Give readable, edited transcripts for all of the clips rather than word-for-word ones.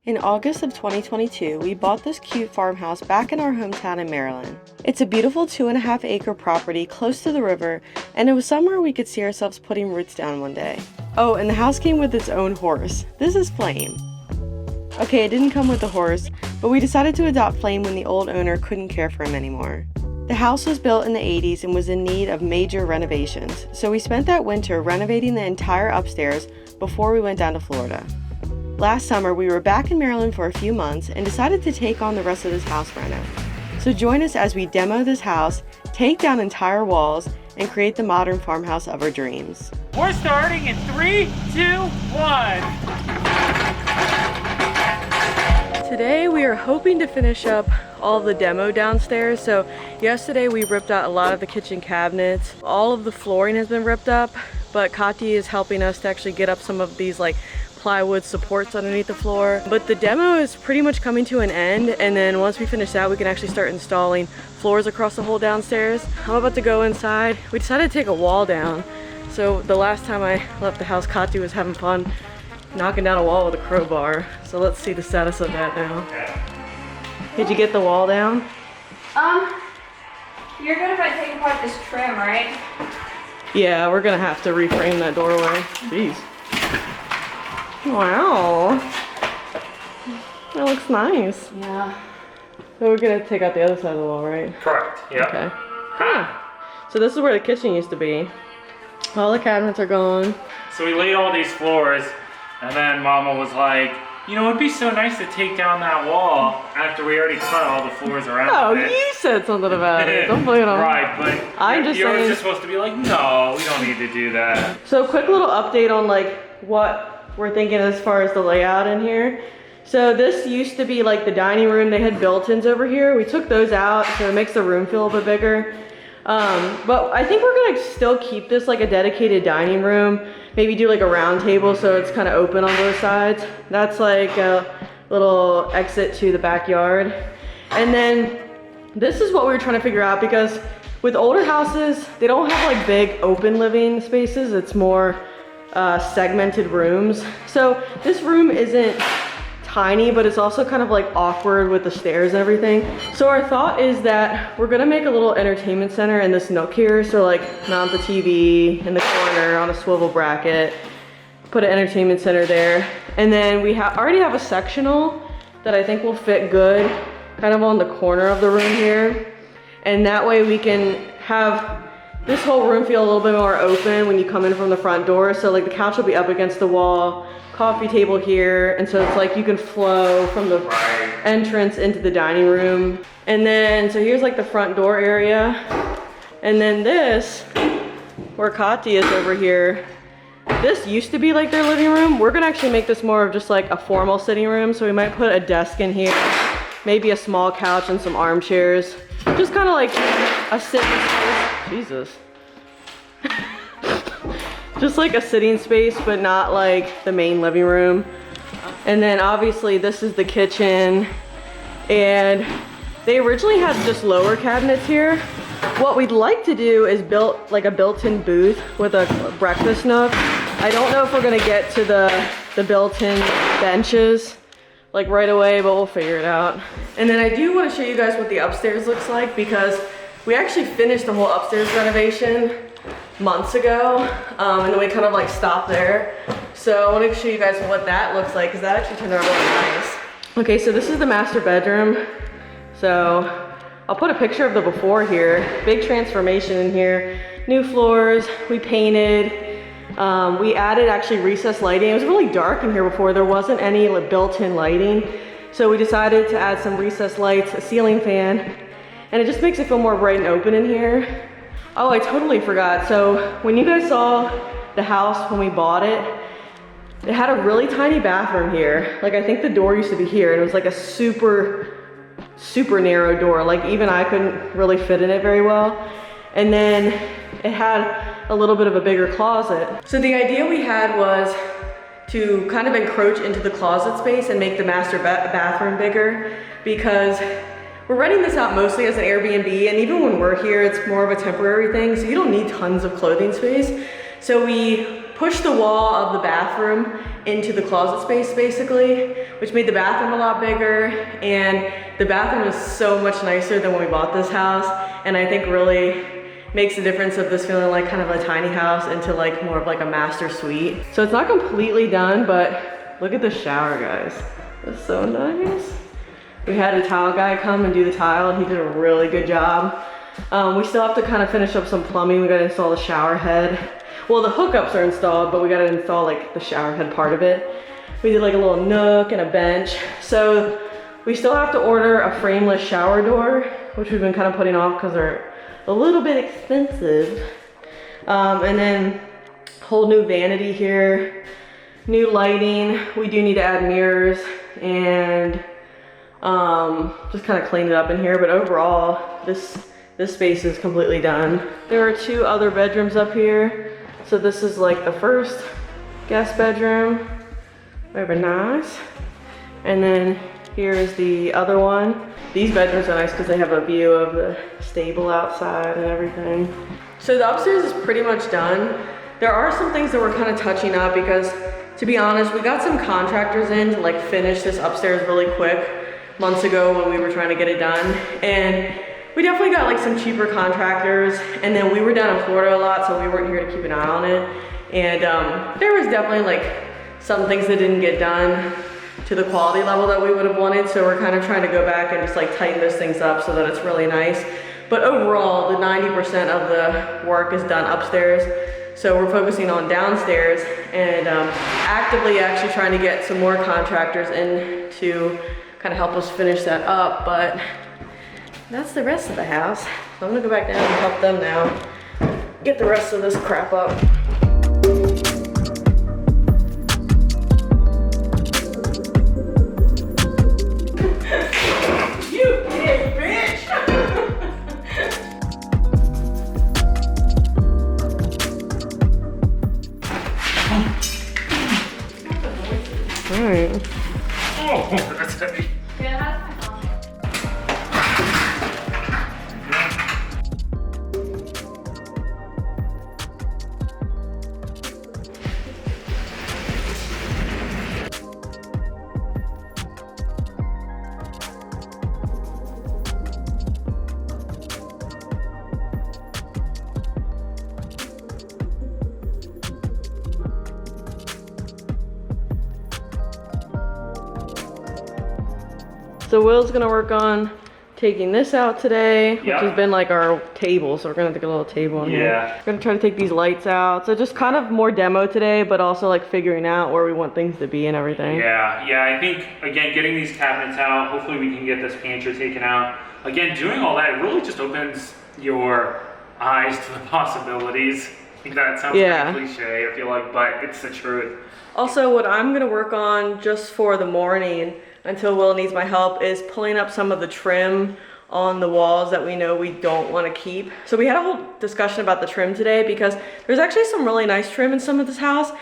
In August of 2022, we bought this cute farmhouse back in our hometown in Maryland. It's a beautiful 2.5 acre property close to the river, and it was somewhere we could see ourselves putting roots down one day. Oh, and the house came with its own horse. This is Flame. Okay, it didn't come with the horse, but we decided to adopt Flame when the old owner couldn't care for him anymore. The house was built in the 80's and was in need of major renovations, so we spent that winter renovating the entire upstairs before we went down to Florida. Last summer, we were back in Maryland for a few months and decided to take on the rest of this house reno. So join us as we demo this house, take down entire walls, and create the modern farmhouse of our dreams. We're starting in 3, 2, 1. Today we are hoping to finish up all the demo downstairs. So yesterday we ripped out a lot of the kitchen cabinets. All of the flooring has been ripped up, but Kati is helping us to actually get up some of these plywood supports underneath the floor. But the demo is pretty much coming to an end, and then once we finish that, we can actually start installing floors across the whole downstairs. I'm about to go inside. We decided to take a wall down. So the last time I left the house, Kati was having fun knocking down a wall with a crowbar. So let's see the status of that now. Did you get the wall down? You're good if I take apart this trim, right? Yeah, we're gonna have to reframe that doorway. Jeez. Wow. That looks nice. Yeah. So we're gonna take out the other side of the wall, right? Correct, yeah. Okay. Huh. So this is where the kitchen used to be. All the cabinets are gone. So we laid all these floors, and then Mama was like, you know, it'd be so nice to take down that wall after we already cut all the floors around Oh, it. you said something about it. Don't blame it on me. Right, but I'm just yours saying. is supposed to be like, no, we don't need to do that. So quick little update on what we're thinking as far as the layout in here. So this used to be the dining room. They had built-ins over here. We took those out, so it makes the room feel a bit bigger. But I think we're gonna still keep this a dedicated dining room. Maybe do a round table so it's kind of open on both sides. That's a little exit to the backyard. And then this is what we were trying to figure out, because with older houses, they don't have big open living spaces. It's more segmented rooms. So this room isn't tiny, but it's also kind of awkward with the stairs and everything. So our thought is that we're gonna make a little entertainment center in this nook here. So mount the TV in the corner on a swivel bracket, put an entertainment center there. And then we already have a sectional that I think will fit good kind of on the corner of the room here. And that way we can have this whole room feel a little bit more open when you come in from the front door. So the couch will be up against the wall, coffee table here, and so it's you can flow from the entrance into the dining room. And then, so here's the front door area. And then this, where Kati is over here, this used to be their living room. We're gonna actually make this more of just a formal sitting room. So we might put a desk in here, maybe a small couch and some armchairs. Just kind of a sitting space. Jesus. Just a sitting space, but not the main living room. And then obviously this is the kitchen. And they originally had just lower cabinets here. What we'd like to do is build a built-in booth with a breakfast nook. I don't know if we're gonna get to the built-in benches right away, but we'll figure it out. And then I do want to show you guys what the upstairs looks like, because we actually finished the whole upstairs renovation months ago, and then we kind of stopped there. So I want to show you guys what that looks like, because that actually turned out really nice. Okay, so this is the master bedroom. So I'll put a picture of the before here. Big transformation in here. New floors, we painted. We added actually recessed lighting. It was really dark in here before. There wasn't any built-in lighting. So we decided to add some recessed lights, a ceiling fan, and it just makes it feel more bright and open in here. Oh, I totally forgot. So when you guys saw the house when we bought it, it had a really tiny bathroom here. I think the door used to be here, and it was a super narrow door. Even I couldn't really fit in it very well. And then it had a little bit of a bigger closet. So the idea we had was to kind of encroach into the closet space and make the master bathroom bigger, because we're renting this out mostly as an Airbnb, and even when we're here, it's more of a temporary thing, so you don't need tons of clothing space. So we pushed the wall of the bathroom into the closet space basically, which made the bathroom a lot bigger, and the bathroom is so much nicer than when we bought this house, and I think really makes the difference of this feeling like kind of a tiny house into like more of like a master suite. So it's not completely done, but look at the shower, guys. It's so nice. We had a tile guy come and do the tile, and he did a really good job. We still have to kind of finish up some plumbing. We gotta install the shower head. Well, the hookups are installed, but we gotta install like the shower head part of it. We did like a little nook and a bench. So we still have to order a frameless shower door, which we've been kind of putting off because they're a little bit expensive. And then whole new vanity here, new lighting. We do need to add mirrors and just kind of clean it up in here. But overall, this space is completely done. There are 2 other bedrooms up here. So this is like the first guest bedroom, very nice. And then here is the other one. These bedrooms are nice because they have a view of the stable outside and everything. So the upstairs is pretty much done. There are some things that we're kind of touching up because, to be honest, we got some contractors in to like finish this upstairs really quick months ago when we were trying to get it done. And we definitely got like some cheaper contractors, and then we were down in Florida a lot, so we weren't here to keep an eye on it. And there was definitely like some things that didn't get done to the quality level that we would have wanted. So we're kind of trying to go back and just like tighten those things up so that it's really nice. But overall, the 90% of the work is done upstairs. So we're focusing on downstairs and actively actually trying to get some more contractors in to kind of help us finish that up. But that's the rest of the house. So I'm gonna go back down and help them now get the rest of this crap up. You big bitch! All right. Oh, that's heavy. So Will's gonna work on taking this out today, which Yep. has been like our table. So we're gonna take a little table in here. Yeah. We're gonna try to take these lights out. So just kind of more demo today, but also like figuring out where we want things to be and everything. Yeah, I think, again, getting these cabinets out, hopefully we can get this pantry taken out. Again, doing all that, it really just opens your eyes to the possibilities. I think that sounds pretty cliche, I feel like, but it's the truth. Also, what I'm gonna work on just for the morning until Will needs my help is pulling up some of the trim on the walls that we know we don't want to keep. So we had a whole discussion about the trim today because there's actually some really nice trim in some of this house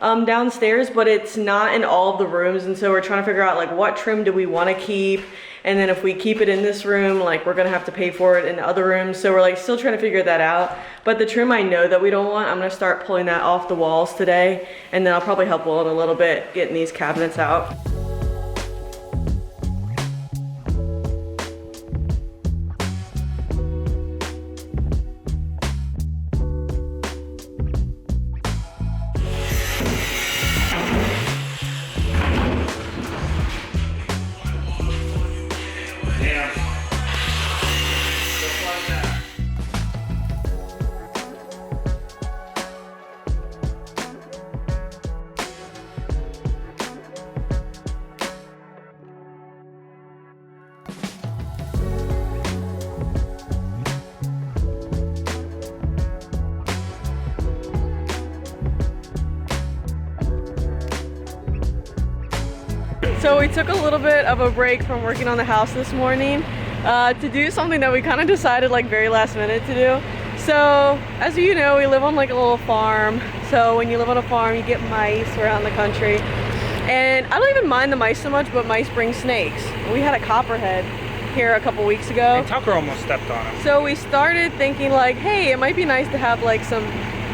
downstairs, but it's not in all of the rooms. And so we're trying to figure out like what trim do we want to keep, and then if we keep it in this room, like we're gonna have to pay for it in other rooms. So we're like still trying to figure that out. But the trim I know that we don't want, I'm gonna start pulling that off the walls today, and then I'll probably help Will in a little bit getting these cabinets out. So we took a little bit of a break from working on the house this morning to do something that we kind of decided like very last minute to do. So as you know, we live on like a little farm. So when you live on a farm, you get mice around the country. And I don't even mind the mice so much, but mice bring snakes. We had a copperhead here a couple weeks ago. And Tucker almost stepped on him. So we started thinking like, hey, it might be nice to have like some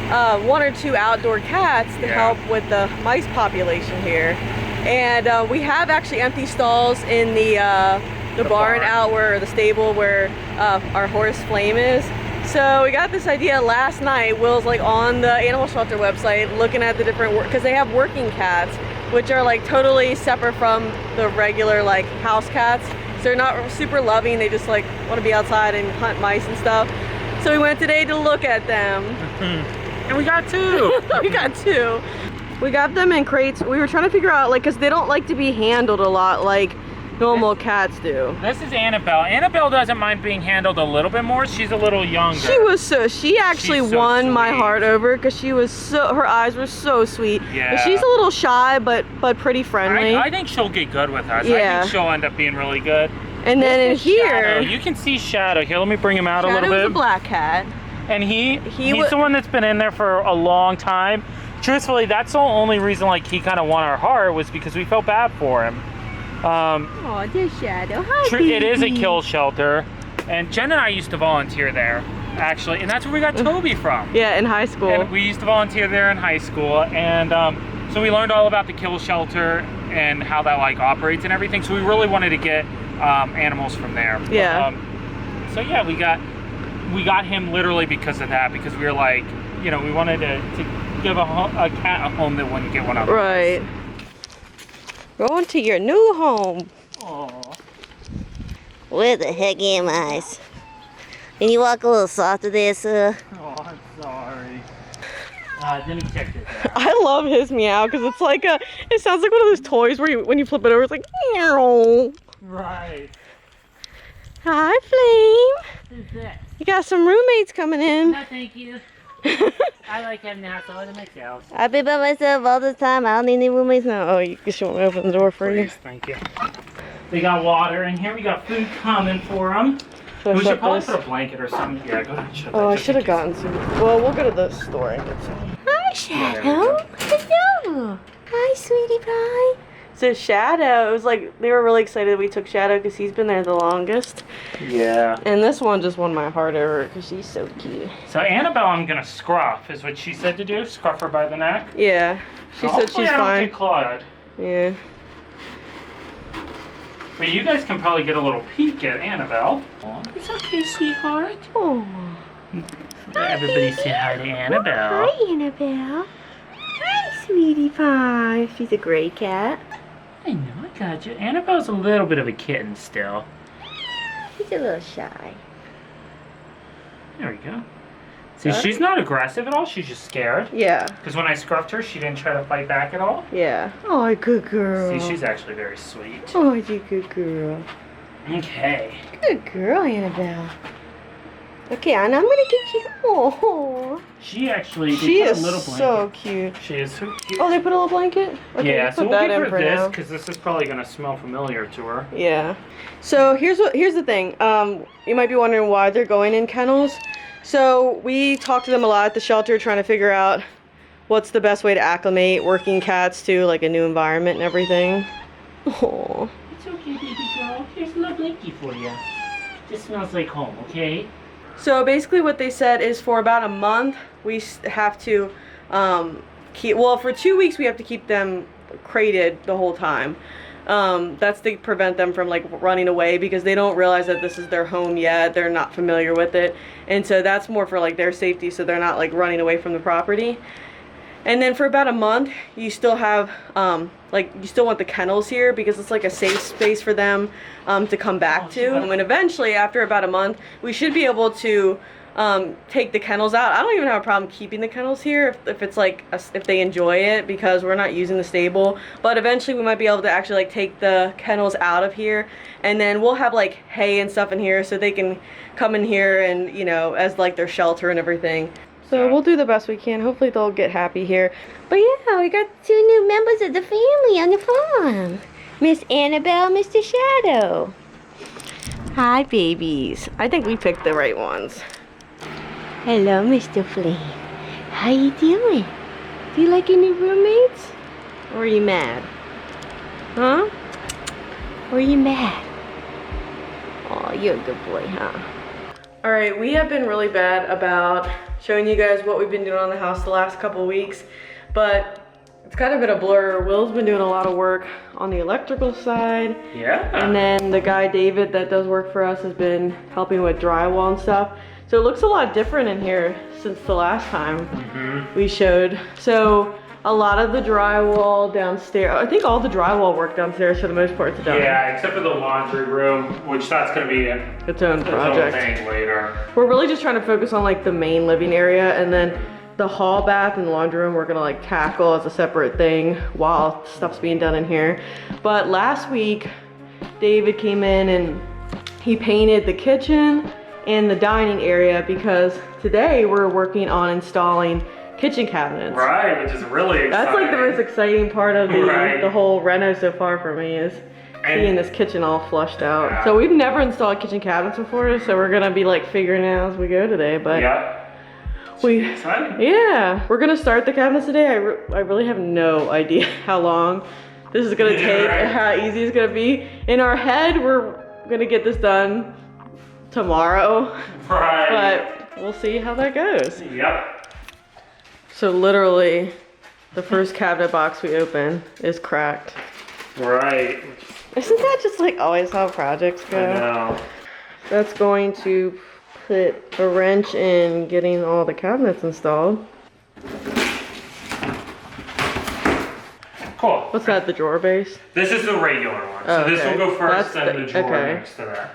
1 or 2 outdoor cats to help with the mice population here. And we have actually empty stalls in the barn out where the stable where our horse Flame is. So we got this idea last night. Will's like on the animal shelter website looking at the different because they have working cats, which are like totally separate from the regular like house cats. So they're not super loving. They just like want to be outside and hunt mice and stuff. So we went today to look at them. And we got 2. We got 2. We got them in crates. We were trying to figure out like, cause they don't like to be handled a lot like normal cats do. This is Annabelle. Annabelle doesn't mind being handled a little bit more. She's a little younger. She actually won my heart over because she was her eyes were so sweet. Yeah. But she's a little shy, but pretty friendly. I think she'll get good with us. Yeah. I think she'll end up being really good. And then in here, Shadow. You can see Shadow. Here, let me bring him out a little bit. Shadow's a black cat. And he's the one that's been in there for a long time. Truthfully, that's the only reason like he kind of won our heart was because we felt bad for him. Oh, there's Shadow. Hi, it is a kill shelter, and Jen and I used to volunteer there, actually, and that's where we got Toby from. Yeah, in high school. And we used to volunteer there in high school, and so we learned all about the kill shelter and how that like operates and everything. So we really wanted to get animals from there. Yeah. So yeah, we got him literally because of that, because we were like, you know, we wanted to give a cat a home that wouldn't get one otherwise. Right. Going to your new home. Aww. Where the heck am I? Can you walk a little softer there, sir? Oh, I'm sorry. Let me check this out. I love his meow because it's like it sounds like one of those toys where when you flip it over, it's like meow. Right. Hi, Flame. Who's that? You got some roommates coming in. No, thank you. I like having the house all to myself. I've been by myself all the time. I don't need any roommates now. Oh, you just want me to open the door for you? Please, thank you. We got water in here. We got food coming for them. Should I We should shut probably this? put a blanket or something. Yeah, go ahead and shut that. Oh, I just should in have gotten some. Well, we'll go to the store and get some. Hi, Shadow. Hello. Hi, sweetie pie. So Shadow, it was like they were really excited we took Shadow because he's been there the longest. case. Yeah. And this one just won my heart over because she's so cute. So Annabelle, I'm gonna scruff, is what she said to do. Scruff her by the neck. Yeah, she So said hopefully she's I don't fine. get clawed. Yeah. But you guys can probably get a little peek at Annabelle. It's okay, sweetheart. Oh. Everybody say hi to Annabelle. Hi, Annabelle. Hi, sweetie pie. She's a gray cat. I know, I got you. Annabelle's a little bit of a kitten still. She's a little shy. There we go. See, she's not aggressive at all. She's just scared. Yeah. Because when I scruffed her, she didn't try to fight back at all. Yeah. Oh, good girl. See, she's actually very sweet. Oh, you good girl. Okay. Good girl, Annabelle. Okay, and I'm gonna get you. Oh. She actually, She they put is a little blanket. so cute. She is so cute. Oh, they put a little blanket? Okay, yeah, let's so put we'll that give in her for this, now. because this is probably going to smell familiar to her. Yeah. So here's the thing. You might be wondering why they're going in kennels. So we talked to them a lot at the shelter trying to figure out what's the best way to acclimate working cats to like a new environment and everything. Oh. It's okay, baby girl. Here's a little blankie for you. Just smells like home, okay? So basically what they said is for about a month we have to for 2 weeks we have to keep them crated the whole time. That's to prevent them from like running away because they don't realize that this is their home yet. They're not familiar with it. And so that's more for like their safety so they're not like running away from the property. And then for about a month, you still have, you still want the kennels here because it's like a safe space for them to come back to. And when eventually, after about a month, we should be able to take the kennels out. I don't even have a problem keeping the kennels here if it's like, if they enjoy it because we're not using the stable. But eventually we might be able to actually like take the kennels out of here. And then we'll have like hay and stuff in here so they can come in here and, you know, as like their shelter and everything. So we'll do the best we can. Hopefully they'll get happy here. But yeah, we got 2 new members of the family on the farm. Miss Annabelle, Mr. Shadow. Hi, babies. I think we picked the right ones. Hello, Mr. Flame. How you doing? Do you like your new roommates? Or are you mad? Huh? Or are you mad? Oh, you're a good boy, huh? All right, we have been really bad about showing you guys what we've been doing on the house the last couple weeks, but it's kind of been a blur. Will's been doing a lot of work on the electrical side. Yeah. And then the guy, David, that does work for us has been helping with drywall and stuff. So it looks a lot different in here since the last time we showed. So a lot of the drywall downstairs, I think all the drywall work downstairs for the most part is done. Yeah, except for the laundry room, which that's gonna be Its own project. thing later. We're really just trying to focus on like the main living area, and then the hall, bath, and laundry room we're gonna like tackle as a separate thing while stuff's being done in here. But last week, David came in and he painted the kitchen and the dining area because today we're working on installing kitchen cabinets. Right, which is really exciting. That's like the most exciting part of the whole reno so far for me is seeing this kitchen all flushed out. Yeah. So we've never installed kitchen cabinets before, so we're gonna be like figuring it out as we go today. But exciting. yeah, we're gonna start the cabinets today. I really have no idea how long this is gonna take, right. how easy it's gonna be. In our head, we're gonna get this done tomorrow, Right. but we'll see how that goes. Yep. So literally, the first cabinet box we open is cracked. Right. Isn't that just like always how projects go? I know. That's going to put a wrench in getting all the cabinets installed. Cool. What's that, the drawer base? This is the regular one. Oh, So this okay. will go first That's and the drawer okay. next to that.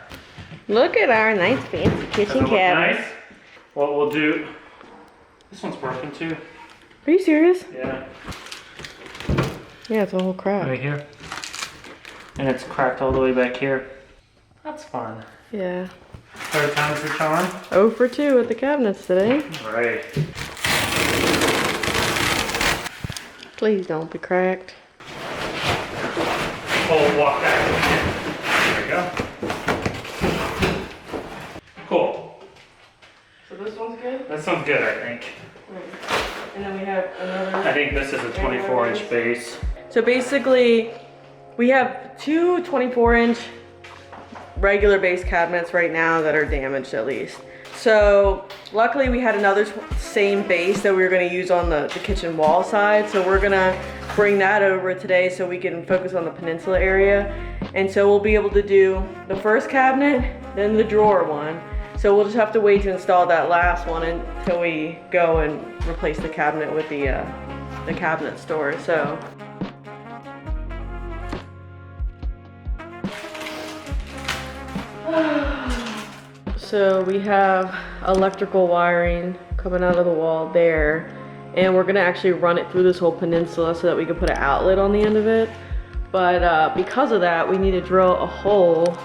Look at our nice fancy Does kitchen it look cabinet. nice? What we'll do, this one's broken too. Are you serious? Yeah. Yeah, it's a whole crack. Right here. And it's cracked all the way back here. That's fun. Yeah. Third time's the charm. 0 for 2 with the cabinets today. Right. Please don't be cracked. Oh, walk back. There we go. Cool. So this one's good? That sounds good, I think. And then we have another. I think this is a 24-inch base. So basically, we have two 24-inch regular base cabinets right now that are damaged at least. So luckily we had another same base that we were gonna use on the kitchen wall side. So we're gonna bring that over today so we can focus on the peninsula area. And so we'll be able to do the first cabinet, then the drawer one. So we'll just have to wait to install that last one until we go and replace the cabinet with the cabinet store. So. So we have electrical wiring coming out of the wall there, and we're gonna actually run it through this whole peninsula so that we can put an outlet on the end of it. But because of that, we need to drill a hole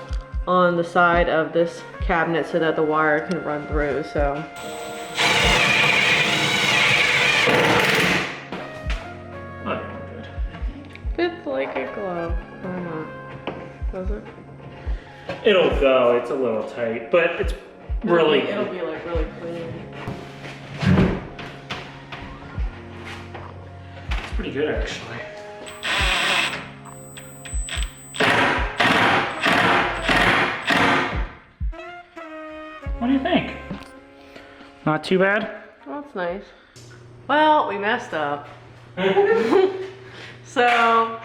on the side of this cabinet so that the wire can run through, so. Oh, good. Fits like a glove, or not? Does it? It'll go, it's a little tight, but it's really. It'll be like really clean. It's pretty good actually. What do you think? Not too bad? Well, that's nice. Well, we messed up. So,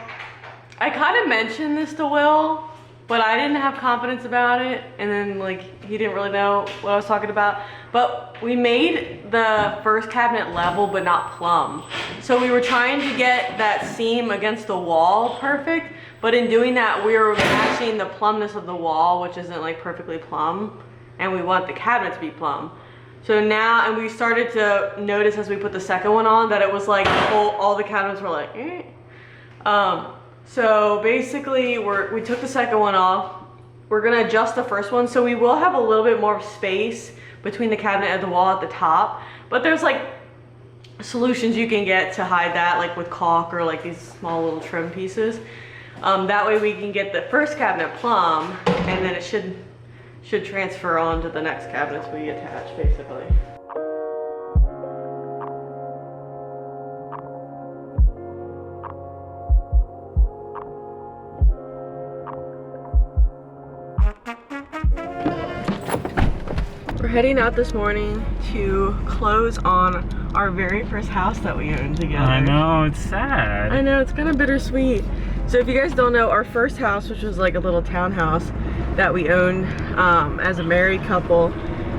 I kind of mentioned this to Will, but I didn't have confidence about it, and then like he didn't really know what I was talking about. But we made the first cabinet level but not plumb. So we were trying to get that seam against the wall perfect, but in doing that we were matching the plumbness of the wall, which isn't like perfectly plumb, and we want the cabinet to be plumb. So now, and we started to notice as we put the second one on that it was like all the cabinets were like, eh. So basically we took the second one off. We're gonna adjust the first one. So we will have a little bit more space between the cabinet and the wall at the top, but there's like solutions you can get to hide that, like with caulk or like these small little trim pieces. That way we can get the first cabinet plumb, and then it should transfer on to the next cabinets we attach, basically. We're heading out this morning to close on our very first house that we owned together. I know, it's sad. I know, it's kind of bittersweet. So if you guys don't know, our first house, which was like a little townhouse that we owned as a married couple,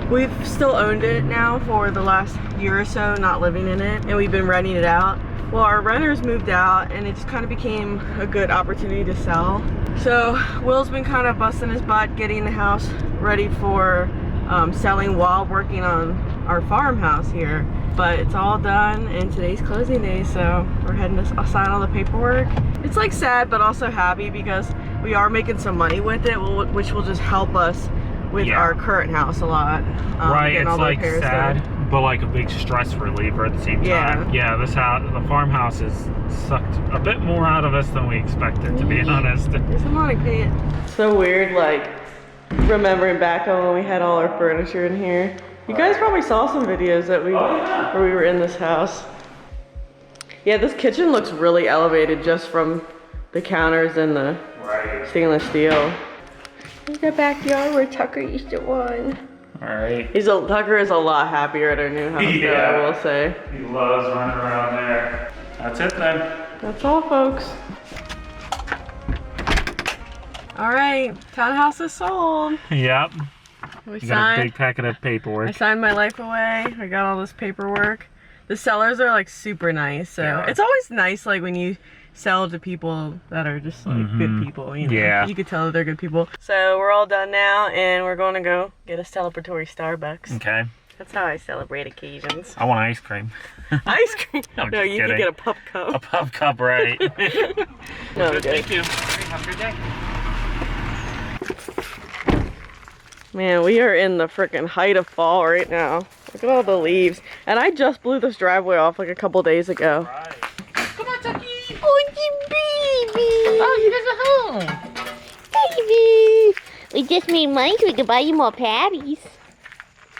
we've still owned it now for the last year or so, not living in it, and we've been renting it out. Well, our renters moved out and it just kind of became a good opportunity to sell. So Will's been kind of busting his butt getting the house ready for selling while working on our farmhouse here. But it's all done and today's closing day, so we're heading to sign all the paperwork. It's like sad but also happy because we are making some money with it, which will just help us with our current house a lot. Right, it's all the like repairs sad, done. but like a big stress reliever at the same time. Yeah, this house, the farmhouse, has sucked a bit more out of us than we expected, to be honest. There's a lot of paint. So weird, like remembering back on when we had all our furniture in here. You guys probably saw some videos that where we were in this house. Yeah, this kitchen looks really elevated just from the counters and the stainless steel. Here's the backyard where Tucker used to run. Alright. Tucker is a lot happier at our new house, though, I will say. He loves running around there. That's it then. That's all, folks. Alright, townhouse is sold. Yep. We You got a big packet of I paperwork. signed my life away. I got all this paperwork. The sellers are like super nice, so Yeah. it's always nice like when you sell to people that are just like good people, you know. Yeah. You could tell that they're good people. So we're all done now and we're going to go get a celebratory Starbucks. Okay. That's how I celebrate occasions. I want ice cream. Ice cream? I'm No, just you can kidding. get a pup cup. A pup cup, right? No, I'm Good, kidding. thank you. Have a good day. Man, we are in the freaking height of fall right now. Look at all the leaves. And I just blew this driveway off like a couple days ago. Right. Come on, Tucky. Oh, you baby. Oh, you guys are home. Baby. We just made money so we can buy you more patties.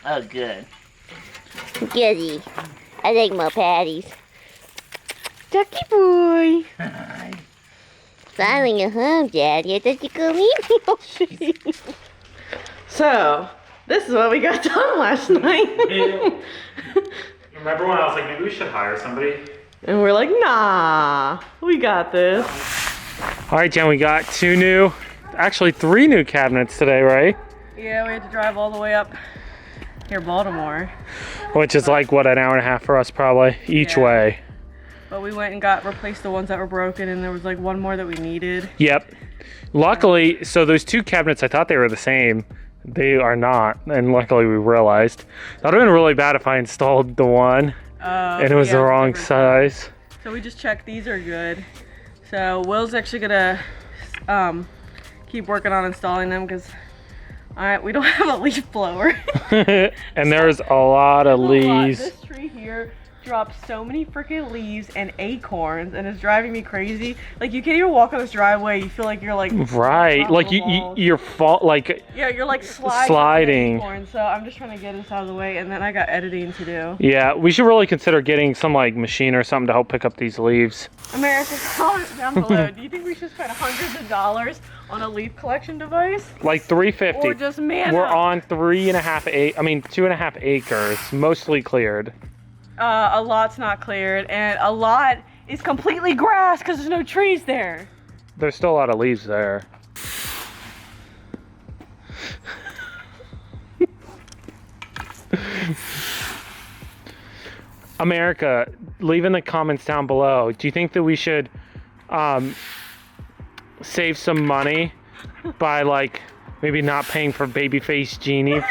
Oh, good. Goody. I like more patties. Tucky boy. Hi. Finally you're home, Daddy. I thought you go leave me. So, this is what we got done last night. Remember when I was like, maybe we should hire somebody? And we're like, nah, we got this. All right, Jen, we got three new cabinets today, right? Yeah, we had to drive all the way up near Baltimore. Which is like, what, an hour and a half for us probably, each Yeah. way. But we went and replaced the ones that were broken, and there was like one more that we needed. Yep. Luckily, so those two cabinets, I thought they were the same. They are not, and luckily we realized. That would have been really bad if I installed the one and it was the wrong different. size. So we just checked these are good. So Will's actually gonna keep working on installing them because we don't have a leaf blower. And there's a lot of leaves. This tree here drops so many freaking leaves and acorns, and it's driving me crazy. Like you can't even walk on this driveway. You feel like you're like Right, like you're yeah, you're like sliding. Acorns, so I'm just trying to get this out of the way, and then I got editing to do. Yeah, we should really consider getting some like machine or something to help pick up these leaves. America, comment down below. Do you think we should spend hundreds of dollars on a leaf collection device? Like $350. Or just man We're up? on 2.5 acres, mostly cleared. A lot's not cleared, and a lot is completely grass because there's no trees there. There's still a lot of leaves there. America, leave in the comments down below. Do you think that we should save some money by like maybe not paying for Babyface Genie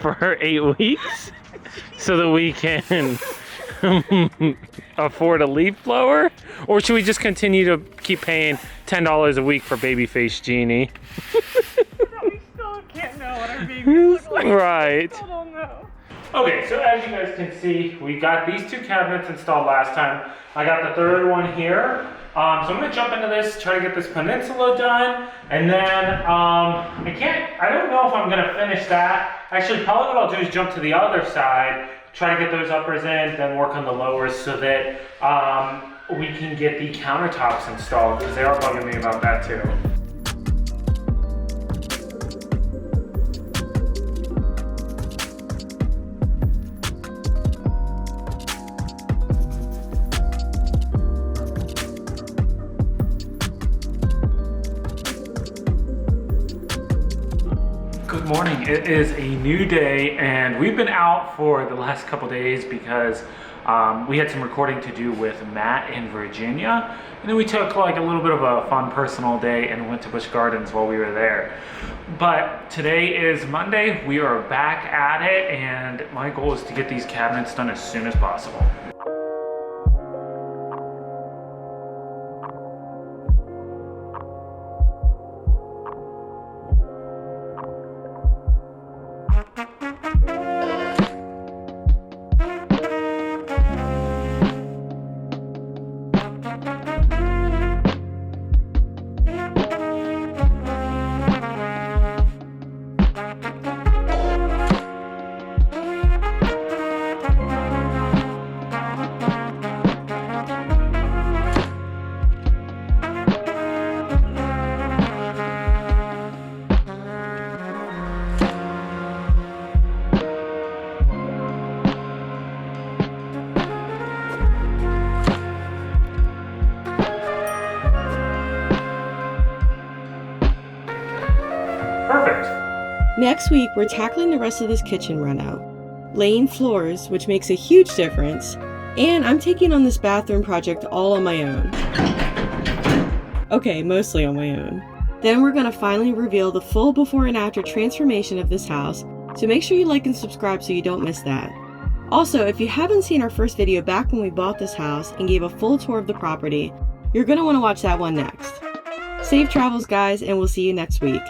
for 8 weeks so that we can afford a leaf blower? Or should we just continue to keep paying $10 a week for Babyface Genie? We still can't know what our babies look like. Right. We still don't know. Okay, so as you guys can see, we got these two cabinets installed last time. I got the third one here. So I'm gonna jump into this, try to get this peninsula done, and then I don't know if I'm gonna finish that. Actually, probably what I'll do is jump to the other side, try to get those uppers in, then work on the lowers so that we can get the countertops installed, because they are bugging me about that too. Good morning. It is a new day, and we've been out for the last couple days because we had some recording to do with Matt in Virginia, and then we took like a little bit of a fun personal day and went to Busch Gardens while we were there. But today is Monday. We are back at it, and my goal is to get these cabinets done as soon as possible. Next week, we're tackling the rest of this kitchen reno, laying floors, which makes a huge difference, and I'm taking on this bathroom project all on my own. Okay, mostly on my own. Then we're gonna finally reveal the full before and after transformation of this house, so make sure you like and subscribe so you don't miss that. Also, if you haven't seen our first video back when we bought this house and gave a full tour of the property, you're gonna wanna watch that one next. Safe travels, guys, and we'll see you next week.